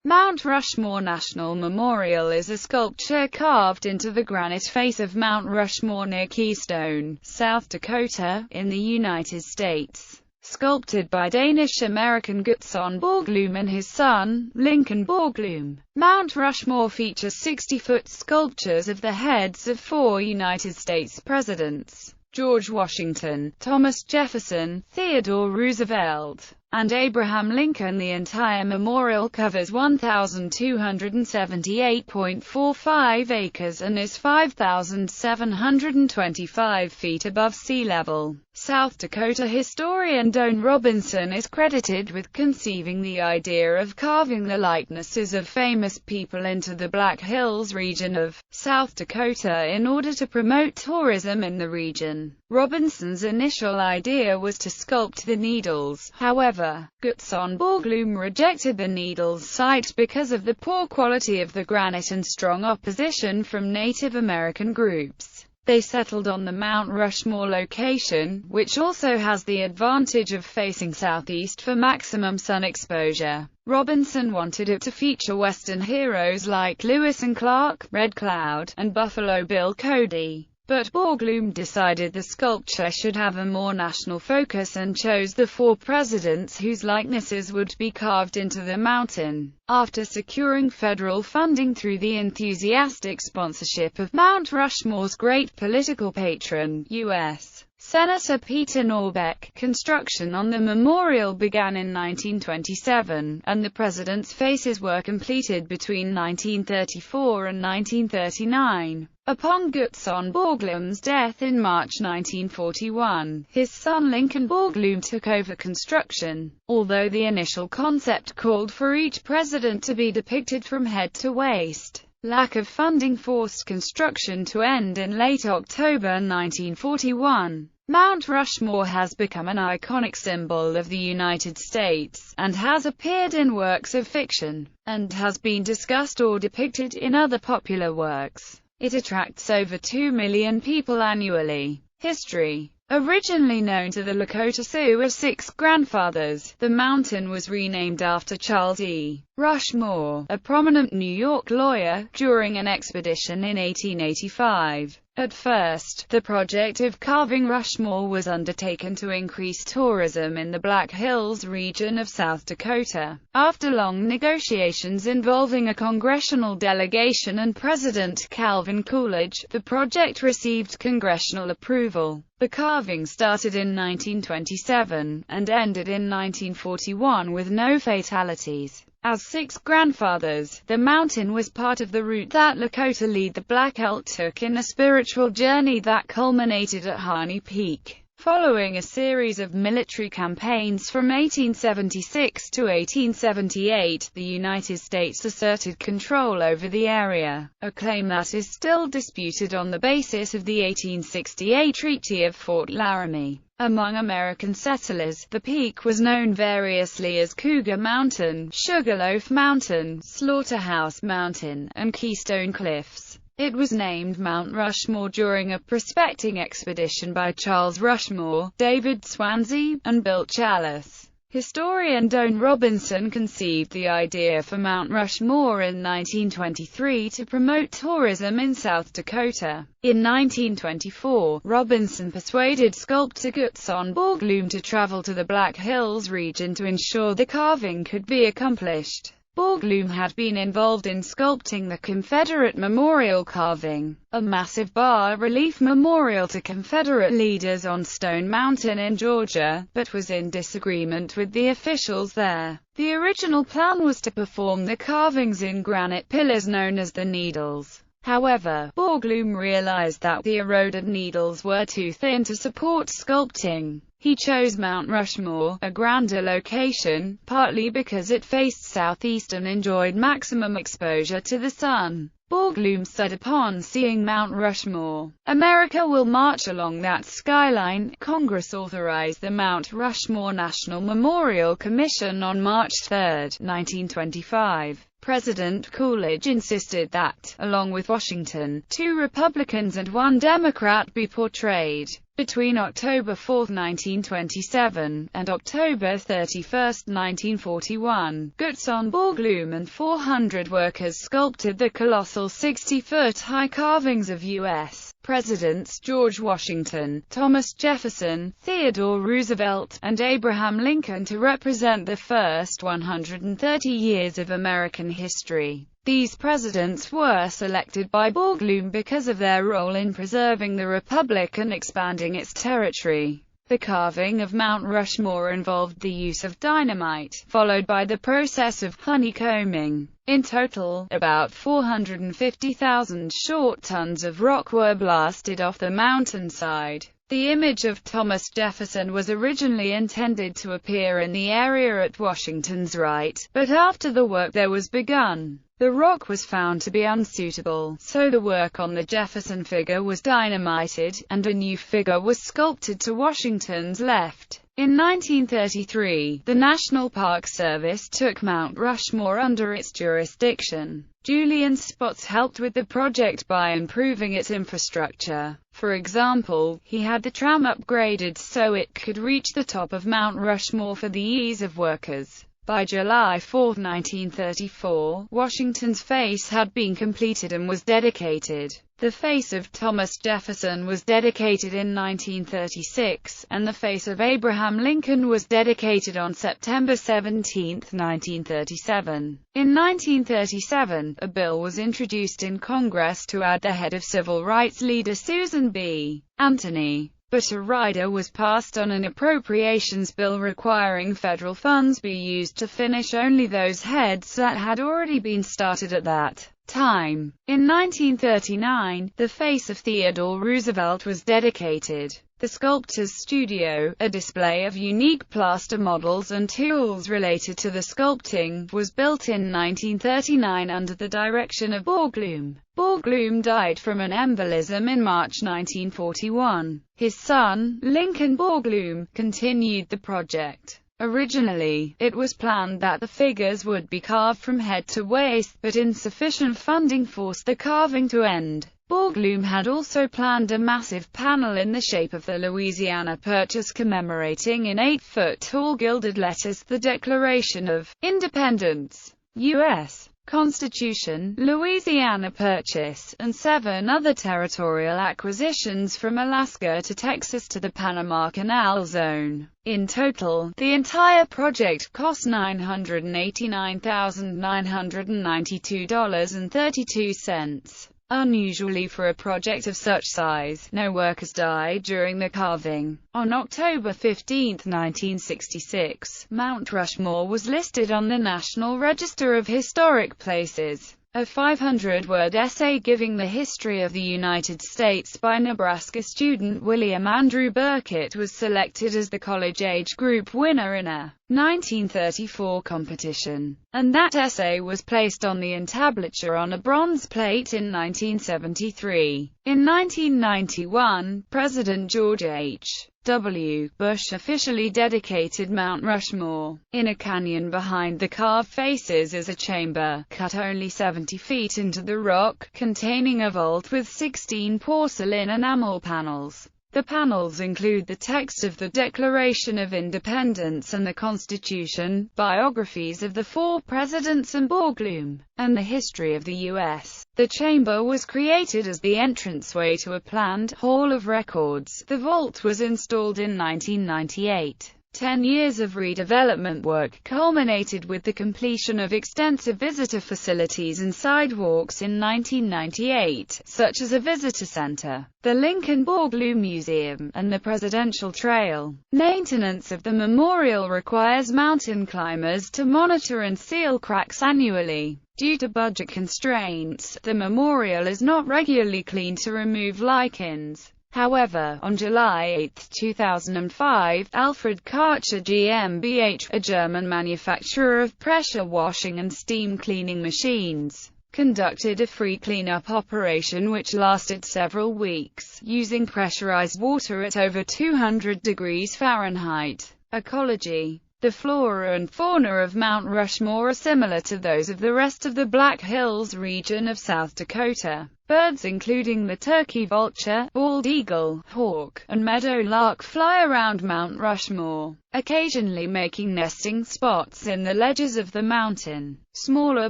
Mount Rushmore National Memorial is a sculpture carved into the granite face of Mount Rushmore near Keystone, South Dakota, in the United States. Sculpted by Danish-American Gutzon Borglum and his son, Lincoln Borglum. Mount Rushmore features 60-foot sculptures of the heads of 4 United States presidents: George Washington, Thomas Jefferson, Theodore Roosevelt, and Abraham Lincoln. The entire memorial covers 1,278.45 acres and is 5,725 feet above sea level. South Dakota historian Don Robinson is credited with conceiving the idea of carving the likenesses of famous people into the Black Hills region of South Dakota in order to promote tourism in the region. Robinson's initial idea was to sculpt the Needles. However, Gutzon Borglum rejected the Needles site because of the poor quality of the granite and strong opposition from Native American groups. They settled on the Mount Rushmore location, which also has the advantage of facing southeast for maximum sun exposure. Robinson wanted it to feature Western heroes like Lewis and Clark, Red Cloud, and Buffalo Bill Cody. But Borglum decided the sculpture should have a more national focus and chose the 4 presidents whose likenesses would be carved into the mountain. After securing federal funding through the enthusiastic sponsorship of Mount Rushmore's great political patron, U.S. Senator Peter Norbeck, construction on the memorial began in 1927, and the presidents' faces were completed between 1934 and 1939. Upon Gutzon Borglum's death in March 1941, his son Lincoln Borglum took over construction. Although the initial concept called for each president to be depicted from head to waist, lack of funding forced construction to end in late October 1941. Mount Rushmore has become an iconic symbol of the United States, and has appeared in works of fiction, and has been discussed or depicted in other popular works. It attracts over 2 million people annually. History. Originally known to the Lakota Sioux as Six Grandfathers, the mountain was renamed after Charles E. Rushmore, a prominent New York lawyer, during an expedition in 1885. At first, the project of carving Rushmore was undertaken to increase tourism in the Black Hills region of South Dakota. After long negotiations involving a congressional delegation and President Calvin Coolidge, the project received congressional approval. The carving started in 1927, and ended in 1941 with no fatalities. As Six Grandfathers, the mountain was part of the route that Lakota lead the Black Elk took in a spiritual journey that culminated at Harney Peak. Following a series of military campaigns from 1876 to 1878, the United States asserted control over the area, a claim that is still disputed on the basis of the 1868 Treaty of Fort Laramie. Among American settlers, the peak was known variously as Cougar Mountain, Sugarloaf Mountain, Slaughterhouse Mountain, and Keystone Cliffs. It was named Mount Rushmore during a prospecting expedition by Charles Rushmore, David Swansea, and Bill Challis. Historian Don Robinson conceived the idea for Mount Rushmore in 1923 to promote tourism in South Dakota. In 1924, Robinson persuaded sculptor Gutzon Borglum to travel to the Black Hills region to ensure the carving could be accomplished. Borglum had been involved in sculpting the Confederate memorial carving, a massive bas-relief memorial to Confederate leaders on Stone Mountain in Georgia, but was in disagreement with the officials there. The original plan was to perform the carvings in granite pillars known as the Needles. However, Borglum realized that the eroded needles were too thin to support sculpting. He chose Mount Rushmore, a grander location, partly because it faced southeast and enjoyed maximum exposure to the sun. Borglum said upon seeing Mount Rushmore, "America will march along that skyline." Congress authorized the Mount Rushmore National Memorial Commission on March 3, 1925. President Coolidge insisted that, along with Washington, 2 Republicans and 1 Democrat be portrayed. Between October 4, 1927, and October 31, 1941, Gutzon Borglum and 400 workers sculpted the colossal 60-foot-high carvings of U.S. Presidents George Washington, Thomas Jefferson, Theodore Roosevelt, and Abraham Lincoln to represent the first 130 years of American history. These presidents were selected by Borglum because of their role in preserving the Republic and expanding its territory. The carving of Mount Rushmore involved the use of dynamite, followed by the process of honeycombing. In total, about 450,000 short tons of rock were blasted off the mountainside. The image of Thomas Jefferson was originally intended to appear in the area at Washington's right, but after the work there was begun, the rock was found to be unsuitable, so the work on the Jefferson figure was dynamited, and a new figure was sculpted to Washington's left. In 1933, the National Park Service took Mount Rushmore under its jurisdiction. Julian Spotts helped with the project by improving its infrastructure. For example, he had the tram upgraded so it could reach the top of Mount Rushmore for the ease of workers. By July 4, 1934, Washington's face had been completed and was dedicated. The face of Thomas Jefferson was dedicated in 1936, and the face of Abraham Lincoln was dedicated on September 17, 1937. In 1937, a bill was introduced in Congress to add the head of civil rights leader Susan B. Anthony. But a rider was passed on an appropriations bill requiring federal funds be used to finish only those heads that had already been started at that time. In 1939, the face of Theodore Roosevelt was dedicated. The Sculptors Studio, a display of unique plaster models and tools related to the sculpting, was built in 1939 under the direction of Borglum. Borglum died from an embolism in March 1941. His son, Lincoln Borglum, continued the project. Originally, it was planned that the figures would be carved from head to waist, but insufficient funding forced the carving to end. Borglum had also planned a massive panel in the shape of the Louisiana Purchase commemorating in 8-foot-tall gilded letters the Declaration of Independence, U.S. Constitution, Louisiana Purchase, and 7 other territorial acquisitions from Alaska to Texas to the Panama Canal Zone. In total, the entire project cost $989,992.32. Unusually for a project of such size, no workers died during the carving. On October 15, 1966, Mount Rushmore was listed on the National Register of Historic Places. A 500-word essay giving the history of the United States by Nebraska student William Andrew Burkitt was selected as the college age group winner in a 1934 competition, and that essay was placed on the entablature on a bronze plate in 1973. In 1991, President George H.W. Bush officially dedicated Mount Rushmore. In a canyon behind the carved faces is a chamber, cut only 70 feet into the rock, containing a vault with 16 porcelain enamel panels. The panels include the text of the Declaration of Independence and the Constitution, biographies of the 4 presidents and Borglum, and the history of the U.S. The chamber was created as the entranceway to a planned Hall of Records. The vault was installed in 1998. 10 years of redevelopment work culminated with the completion of extensive visitor facilities and sidewalks in 1998, such as a visitor center, the Lincoln Borglum Museum, and the Presidential Trail. Maintenance of the memorial requires mountain climbers to monitor and seal cracks annually. Due to budget constraints, the memorial is not regularly cleaned to remove lichens. However, on July 8, 2005, Alfred Karcher GmbH, a German manufacturer of pressure washing and steam cleaning machines, conducted a free cleanup operation which lasted several weeks, using pressurized water at over 200 degrees Fahrenheit. Ecology. The flora and fauna of Mount Rushmore are similar to those of the rest of the Black Hills region of South Dakota. Birds including the turkey vulture, bald eagle, hawk, and meadowlark fly around Mount Rushmore, occasionally making nesting spots in the ledges of the mountain. Smaller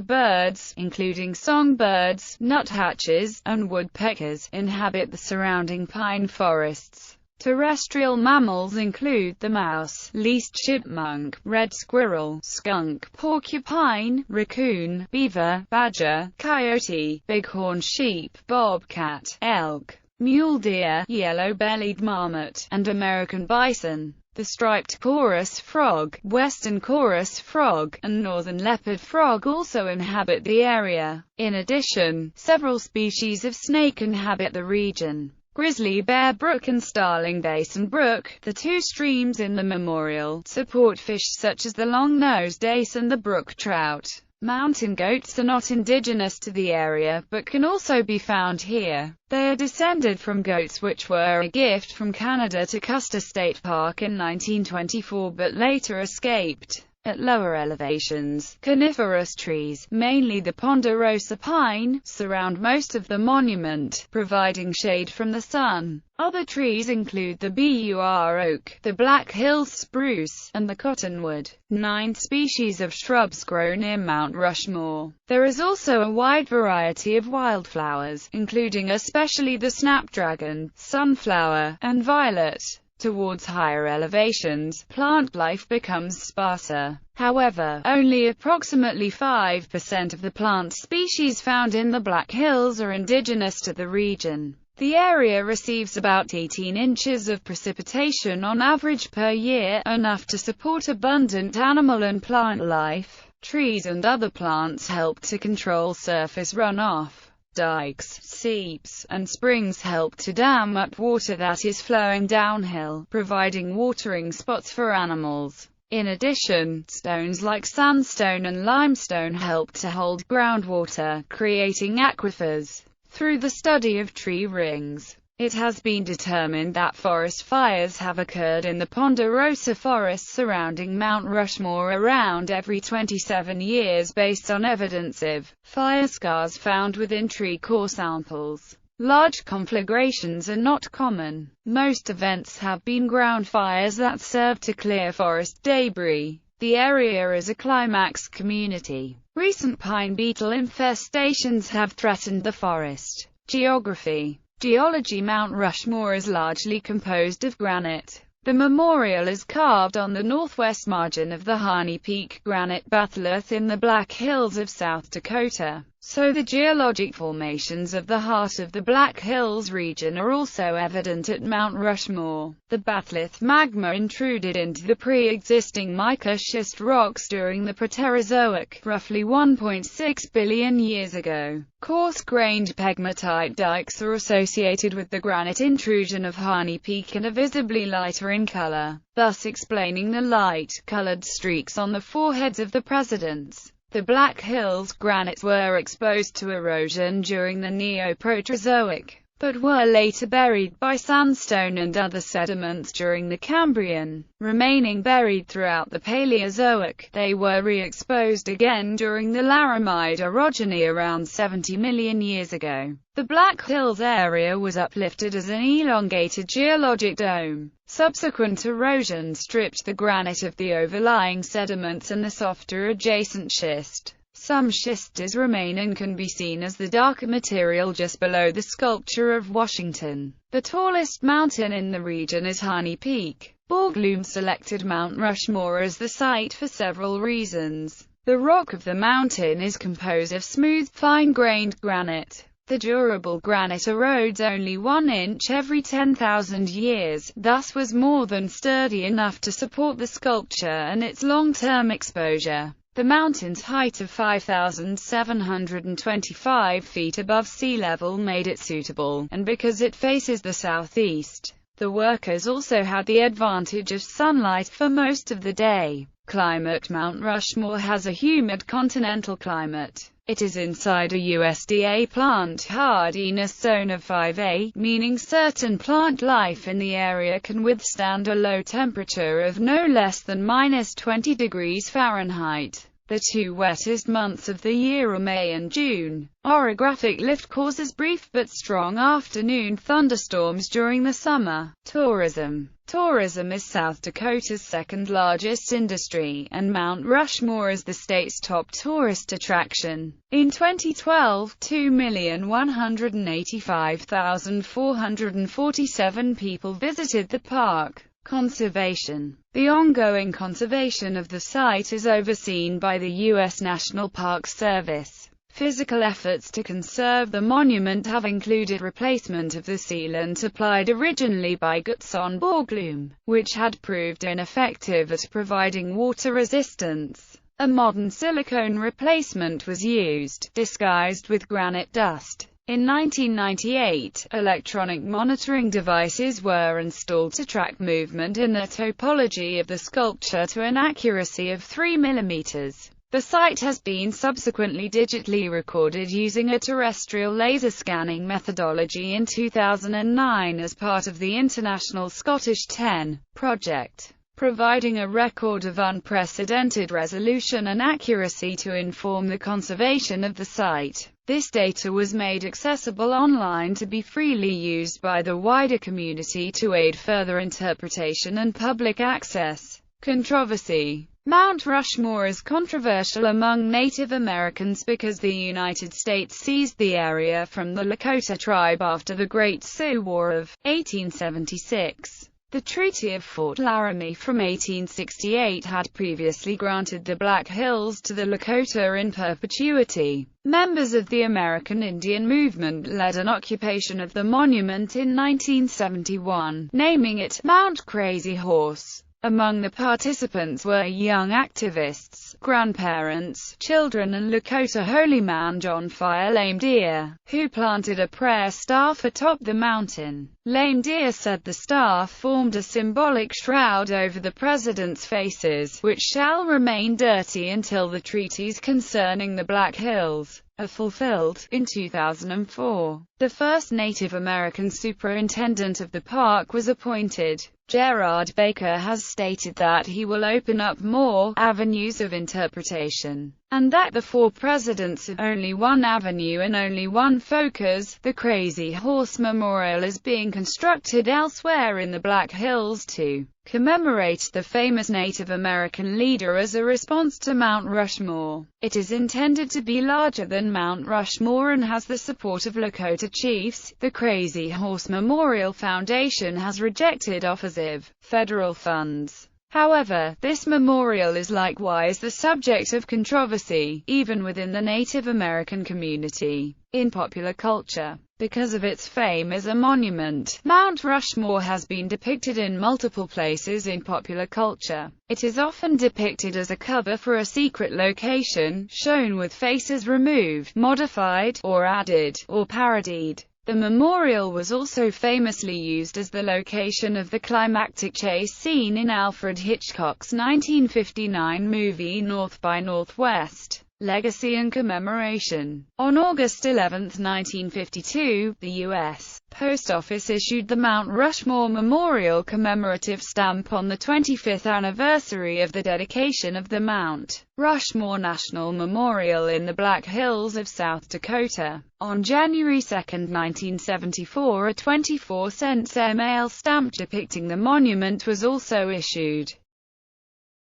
birds, including songbirds, nuthatches, and woodpeckers, inhabit the surrounding pine forests. Terrestrial mammals include the mouse, least chipmunk, red squirrel, skunk, porcupine, raccoon, beaver, badger, coyote, bighorn sheep, bobcat, elk, mule deer, yellow-bellied marmot, and American bison. The striped chorus frog, western chorus frog, and northern leopard frog also inhabit the area. In addition, several species of snake inhabit the region. Grizzly Bear Brook and Starling Basin Brook, the two streams in the memorial, support fish such as the long-nosed dace and the brook trout. Mountain goats are not indigenous to the area, but can also be found here. They are descended from goats which were a gift from Canada to Custer State Park in 1924 but later escaped. At lower elevations, coniferous trees, mainly the ponderosa pine, surround most of the monument, providing shade from the sun. Other trees include the bur oak, the Black Hills spruce, and the cottonwood. 9 species of shrubs grow near Mount Rushmore. There is also a wide variety of wildflowers, including especially the snapdragon, sunflower, and violet. Towards higher elevations, plant life becomes sparser. However, only approximately 5% of the plant species found in the Black Hills are indigenous to the region. The area receives about 18 inches of precipitation on average per year, enough to support abundant animal and plant life. Trees and other plants help to control surface runoff. Dikes, seeps, and springs help to dam up water that is flowing downhill, providing watering spots for animals. In addition, stones like sandstone and limestone help to hold groundwater, creating aquifers. Through the study of tree rings, it has been determined that forest fires have occurred in the ponderosa forests surrounding Mount Rushmore around every 27 years based on evidence of fire scars found within tree core samples. Large conflagrations are not common. Most events have been ground fires that serve to clear forest debris. The area is a climax community. Recent pine beetle infestations have threatened the forest. Geography. Geology. Mount Rushmore is largely composed of granite. The memorial is carved on the northwest margin of the Harney Peak granite batholith in the Black Hills of South Dakota. So the geologic formations of the heart of the Black Hills region are also evident at Mount Rushmore. The batholith magma intruded into the pre-existing mica schist rocks during the Proterozoic, roughly 1.6 billion years ago. Coarse-grained pegmatite dikes are associated with the granite intrusion of Harney Peak and are visibly lighter in color, thus explaining the light-colored streaks on the foreheads of the presidents. The Black Hills granites were exposed to erosion during the Neoproterozoic, but were later buried by sandstone and other sediments during the Cambrian. Remaining buried throughout the Paleozoic, they were re-exposed again during the Laramide orogeny around 70 million years ago. The Black Hills area was uplifted as an elongated geologic dome. Subsequent erosion stripped the granite of the overlying sediments and the softer adjacent schist. Some schistes remain and can be seen as the darker material just below the sculpture of Washington. The tallest mountain in the region is Harney Peak. Borglum selected Mount Rushmore as the site for several reasons. The rock of the mountain is composed of smooth, fine-grained granite. The durable granite erodes only 1 inch every 10,000 years, thus was more than sturdy enough to support the sculpture and its long-term exposure. The mountain's height of 5,725 feet above sea level made it suitable, and because it faces the southeast, the workers also had the advantage of sunlight for most of the day. Climate: Mount Rushmore has a humid continental climate. It is inside a USDA plant hardiness zone of 5A, meaning certain plant life in the area can withstand a low temperature of no less than -20 degrees Fahrenheit. The two wettest months of the year are May and June. Orographic lift causes brief but strong afternoon thunderstorms during the summer. Tourism. Tourism is South Dakota's second largest industry, and Mount Rushmore is the state's top tourist attraction. In 2012, 2,185,447 people visited the park. Conservation. The ongoing conservation of the site is overseen by the U.S. National Park Service. Physical efforts to conserve the monument have included replacement of the sealant applied originally by Gutzon Borglum, which had proved ineffective at providing water resistance. A modern silicone replacement was used, disguised with granite dust. In 1998, electronic monitoring devices were installed to track movement in the topology of the sculpture to an accuracy of 3 mm. The site has been subsequently digitally recorded using a terrestrial laser scanning methodology in 2009 as part of the International Scottish 10 project, providing a record of unprecedented resolution and accuracy to inform the conservation of the site. This data was made accessible online to be freely used by the wider community to aid further interpretation and public access. Controversy. Mount Rushmore is controversial among Native Americans because the United States seized the area from the Lakota tribe after the Great Sioux War of 1876. The Treaty of Fort Laramie from 1868 had previously granted the Black Hills to the Lakota in perpetuity. Members of the American Indian Movement led an occupation of the monument in 1971, naming it Mount Crazy Horse. Among the participants were young activists, grandparents, children and Lakota holy man John Fire Lame Deer, who planted a prayer staff atop the mountain. Lame Deer said the staff formed a symbolic shroud over the president's faces, which shall remain dirty until the treaties concerning the Black Hills are fulfilled. In 2004, the first Native American superintendent of the park was appointed. Gerard Baker has stated that he will open up more avenues of interpretation, and that the four presidents have only one avenue and only one focus. The Crazy Horse Memorial is being constructed elsewhere in the Black Hills to commemorate the famous Native American leader as a response to Mount Rushmore. It is intended to be larger than Mount Rushmore and has the support of Lakota chiefs. The Crazy Horse Memorial Foundation has rejected offers of federal funds. However, this memorial is likewise the subject of controversy, even within the Native American community. In popular culture, because of its fame as a monument, Mount Rushmore has been depicted in multiple places in popular culture. It is often depicted as a cover for a secret location, shown with faces removed, modified, or added, or parodied. The memorial was also famously used as the location of the climactic chase scene in Alfred Hitchcock's 1959 movie North by Northwest: Legacy and Commemoration. On August 11, 1952, the U.S. Post Office issued the Mount Rushmore Memorial commemorative stamp on the 25th anniversary of the dedication of the Mount Rushmore National Memorial in the Black Hills of South Dakota. On January 2, 1974, a 24-cent mail stamp depicting the monument was also issued.